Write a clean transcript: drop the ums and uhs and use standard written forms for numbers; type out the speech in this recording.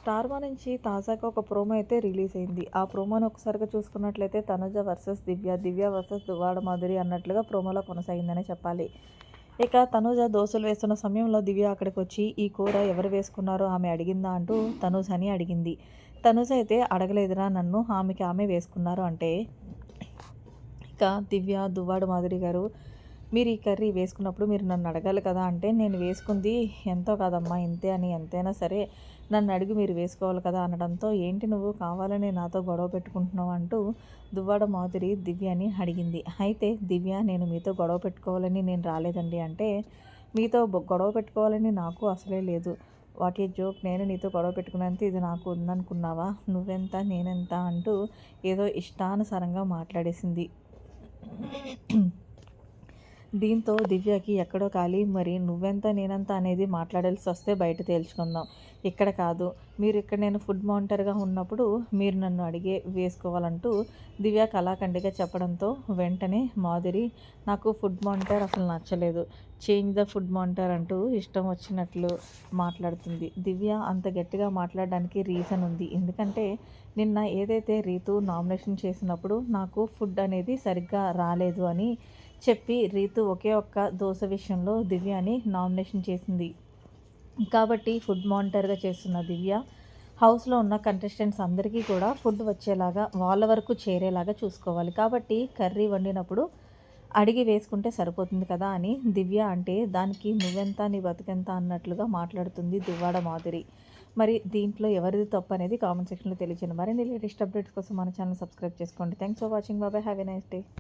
స్టార్మా నుంచి తాజాగా ఒక ప్రోమో అయితే రిలీజ్ అయింది. ఆ ప్రోమోని ఒకసారిగా చూసుకున్నట్లయితే తనుజ వర్సెస్ దివ్య, దివ్య వర్సెస్ దువ్వాడ మాధురి అన్నట్లుగా ప్రోమోలో కొనసాగిందనే చెప్పాలి. ఇక తనుజ దోసలు వేస్తున్న సమయంలో దివ్య అక్కడికొచ్చి ఈ కూర ఎవరు వేసుకున్నారో ఆమె అడిగిందా అంటూ తనుజని అడిగింది. తనుజ అయితే అడగలేదురా నన్ను, ఆమెకి ఆమె వేసుకున్నారు అంటే ఇక దివ్య, దువ్వాడ మాధురి గారు మీరు ఈ కర్రీ వేసుకున్నప్పుడు మీరు నన్ను అడగాలి కదా అంటే, నేను వేసుకుంది ఎంతో కాదమ్మా ఇంతే అని, ఎంతైనా సరే నన్ను అడిగి మీరు వేసుకోవాలి కదా అనడంతో, ఏంటి నువ్వు కావాలని నాతో గొడవ పెట్టుకుంటున్నావు అంటూ దువ్వాడ మాధురి దివ్యని అడిగింది. అయితే దివ్య నేను మీతో గొడవ పెట్టుకోవాలని నేను రాలేదండి అంటే, మీతో గొడవ పెట్టుకోవాలని నాకు అసలే లేదు. వాట్ ఏ జోక్, నేను నీతో గొడవ పెట్టుకున్నంత ఇది నాకు ఉందనుకున్నావా, నువ్వెంత నేనెంత అంటూ ఏదో ఇష్టానుసారంగా మాట్లాడేసింది. దీంతో దివ్యకి ఎక్కడో కాలి మరి నువ్వెంత నేనెంత అనేది మాట్లాడాల్సి వస్తే బయట తేల్చుకుందాం. ఇక్కడ కాదు. మీరు ఇక్కడ నేను ఫుడ్ మానిటర్‌గా ఉన్నప్పుడు మీరు నన్ను అడిగే వేసుకోవాలంటూ దివ్య కళాఖండిగా చెప్పడంతో వెంటనే మాధురి నాకు ఫుడ్ మానిటర్ అసలు నచ్చలేదు. చేంజ్ ద ఫుడ్ మానిటర్ అంటూ ఇష్టం వచ్చినట్లు మాట్లాడుతుంది. దివ్య అంత గట్టిగా మాట్లాడడానికి రీజన్ ఉంది. ఎందుకంటే నిన్న ఏదైతే రీతు నామినేషన్ చేసినప్పుడు నాకు ఫుడ్ అనేది సరిగ్గా రాలేదు అని చెప్పి రీతు ఒకే ఒక్క దోస విషయంలో దివ్యని నామినేషన్ చేసింది. కాబట్టి ఫుడ్ మానిటర్‌గా చేస్తున్న దివ్య హౌస్‌లో ఉన్న కంటెస్టెంట్స్ అందరికీ కూడా ఫుడ్ వచ్చేలాగా వాళ్ళ వరకు చేరేలాగా చూసుకోవాలి. కాబట్టి కర్రీ వండినప్పుడు అడిగి వేసుకుంటే సరిపోతుంది కదా అని దివ్య అంటే, దానికి నువ్వెంత నీ బతుకెంత అన్నట్లుగా మాట్లాడుతుంది దువ్వాడ మాధురి. మరి దీంట్లో ఎవరిది తప్పు అనేది కామెంట్ సెక్షన్‌లో తెలియజేయండి. మరిన్ని లేటెస్ట్ అప్డేట్స్ కోసం మన ఛానల్ సబ్స్క్రైబ్ చేసుకోండి. Thanks for watching. By by. Have a nice day.